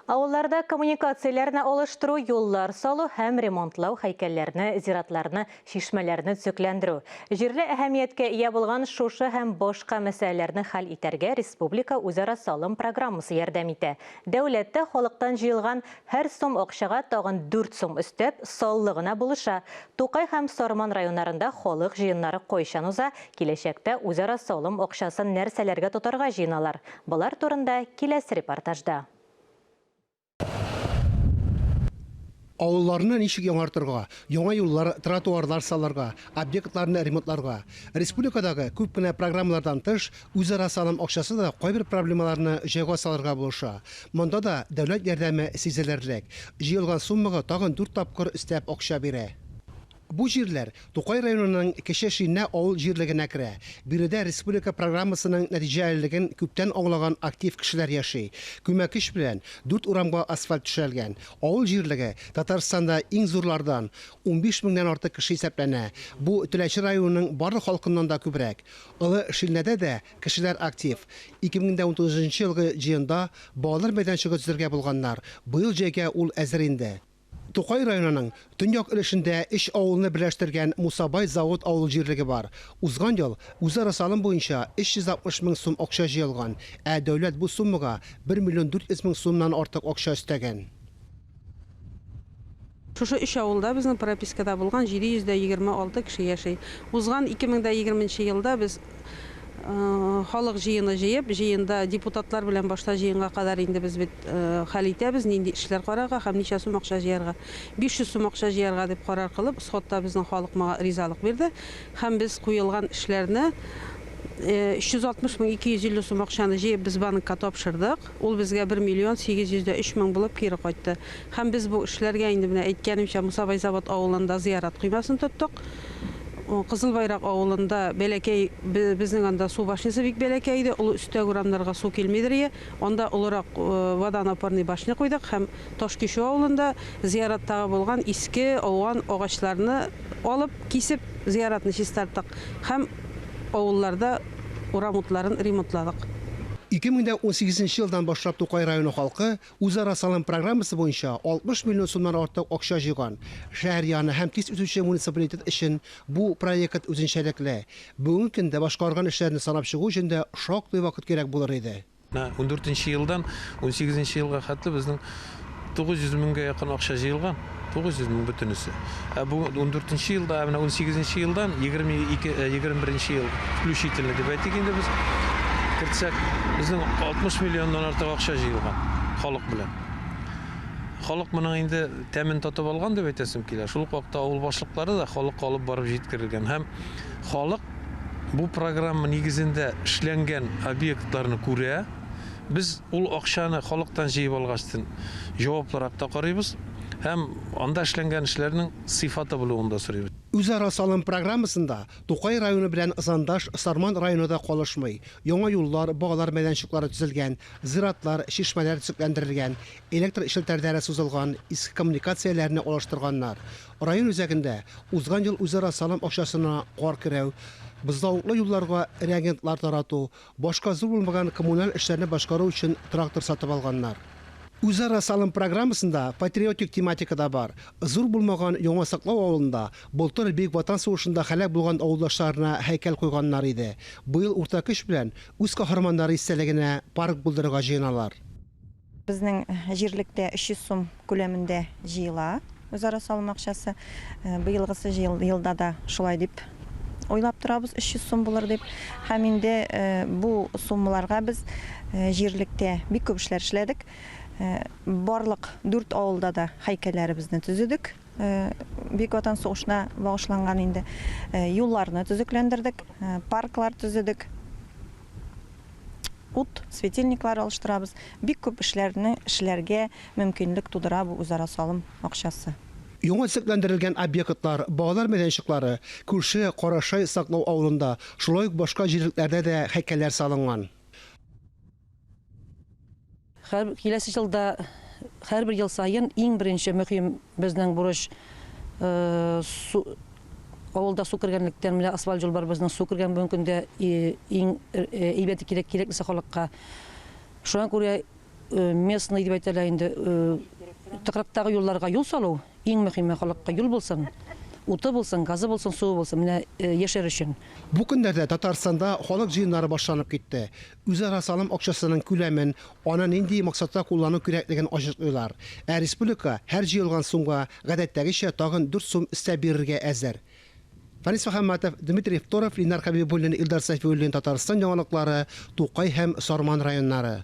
Авылларда коммуникацияләрне алыштыру, юллар салу һәм ремонтлау, һәйкәлләрне, зиратларны, шишмәләрне төзекләндерү. Җирле әһәмияткә ия булган шушы һәм башка мәсьәләләрне хәл итәргә республика үзара салым программасы ярдәм итә. Дәүләттә халыктан җыелган һәр сум акчага тагын 4 сум өстәп саллыгына булыша. Тукай һәм Сарман районнарында халык җыеннары кайчан уза, киләчәктә үзара салым акчасын нәрсәләргә тотарга җыеналар. Булар турында киләсе репортажда. Авылларны ничек яңартырга, яңа юллар, тротуарлар салырга, объектларны ремонтларга. Республикадагы күп кенә программалардан тыш үзара салым акчасы да кайбер проблемаларны җайга салырга булыша. Монда да дәүләт ярдәме сизелерлек. Җыелган суммага тагын 4 тапкыр өстәп акча бирә. Бу җирләр Тукай районының Кече Шинә авыл җирлегенә керә. Биредә республика программасының нәтиҗәлелеген күптән аңлаган актив кешеләр яши. Күмәкиш белән 4 урамга асфальт төшәлгән. Авыл җирлеге Татарстанда иң зурлардан 15 меңнән артык кеше исәпләнә. Бу Теләче районының барлык халкыннан да күбрәк. Олы Шинәдә дә кешеләр актив. 2019 елгы җыенда балалар мәйданчыгы төзергә булганнар. Быел җәйгә ул әзер инде. Тукай районының төньяк өлешендә 3 авылны берләштергән Мусабай завод авыл җирлеге бар. Узган ел үзара салым буенча 360 мең сум акча җыелган, ә дәүләт бу суммага 1 миллион 400 мең сумнан артык акча өстәгән. Шушы 3 авылда безнең пропискада булган 726 кеше яши. Узган 2020 елда без халык җыены җыеп, җыенда депутатлар белән башта җыенга кадәр инде без бит хәл итәбез, нинди эшләр карарга һәм ничә сум акча җыярга. 500 сум акча җыярга дип карар кылып, сотта безнең халык мага ризалык бирде. Һәм без куелган эшләрне 360 мең 250 сум акчаны җыеп без банкка тапшырдык. Ул безгә 1 миллион 803 мең булып кире кайтты. Һәм без бу эшләргә инде менә әйткәнемчә Мусабай завод авылында зиярат кыймасын тоттык. Кызыл Байрак авылында бәләкәй безнең анда су башнясы бик бәләкәй иде. Ул өстәге урамнарга су килмидер. Анда улырак водонапорный башня куйдык һәм Ташкишу авылында зияраттагы булган иске ауган агачларны алып кисеп зияратны чистарттык һәм авылларда урам утларын ремонтладык. 2018 елдан башлап Тукай районы халкы үзара салым программасы буенча 60 миллион сумнан артык акча җыйган. Шәһәр яны һәм тиз үтүче муниципалитет өчен бу проект үзенчәлекле. Бүгенге көндә башкарган эшләрне санап чыгу өчен дә шактый вакыт кирәк булыр иде. 14 елдан 18 елга хәтле безнең 900 меңгә якын акча җыелган. 900 мең бөтенесе. Бу 14 елда, менә 18 елдан 21 ел включительно дип әйтгәндә без кертсәк, безнең 60 миллионнан артык акча җыелган халык белән. Халык моның инде тәмин тотып алган дип әйтәсем килә. Шул вакытта авыл башлыклары да халыкка алып барып җиткерелгән һәм халык бу программа нигезендә эшләнгән объектларны күрә. Biz ул акчаны халыктан җыеп алгачтын җаваплырак та карыйбыз һәм анда эшләнгән эшләрнең сыйфаты булуын да сорыйбыз. Үзара салым программасында Тукай районы белән Зандаш, Сарман районы да калышмый. Яңа юллар, багалар мәйданчыклары төзелгән, зиратлар, шишмәләр төзекләндерелгән, электр ишелтәрләре сузылган, иске коммуникацияләрне алыштырганнар. Район үзәгендә узган ел үзара салым акчасына кар керәү, Быздауыклы юлларга реагентлар тарату, башка зур булмаган коммуналь эшләрне башкару өчен трактор сатып алганнар. Үзара салым программасында патриотик тематика да бар. Зур булмаган Яңа Саклау авылында былтыр Бөек Ватан сугышында һәлак булган авылдашларына һәйкәл куйганнар иде. Быел урта көч белән үз каһарманнары истәлегенә парк булдырырга җыеналар. Безнең җирлектә 300 сум күләмендә җыела. Үзара салым акчасы быелгысы елда да шулай дип ойлап торабыз, 300 сум булыр дип. Һәм инде бу суммаларга без җирлектә бик күп эшләр эшләдек. Барлык 4 авылда да һәйкәлләребезне төзедек. Бөек Ватан сугышына багышланган инде юлларны төзекләндердек, парклар төзедек. Ут, светильниклар алыштырабыз. Бик күп эшләрне эшләргә мөмкинлек тудыра бу үзара салым акчасы. Яңа төзекләндерелгән объектлар, багалар мәйданчыклары, күрше Карашай Саклау авылында, шулай ук башка җирлекләрдә дә һәйкәлләр салынган. Киләсе елда һәрбер ел сайын иң беренче мөһим безнең бурыч авылда су кергәнлектән менә асфальт юл бар, безнең су кергән бүгенге көндә иң әйбәте кирәклесе халыкка. Шуңа күрә местный дип әйтәләр инде, тыкрыктагы юлларга юл салу, иң мөһиме халыкка юл булсын, уты булсын, газы булсын, суы булсын, менә яшәр өчен. Бу көндәрдә Татарстанда халык җыеннары башланып китте. Үзара салым акчасының күләмен, аны нинди максатта куллану кирәклеген ачыклыйлар. Республика һәр җыелган сумга гадәттәгечә тагын 4 сум өстәп бирергә әзер. Фарис Мөхәммәтов, Дмитрий Второв, Ленар Хәбибуллин, Илдар Сафиуллин, Татарстан яңалыклары, Тукай һәм Сарман районнары.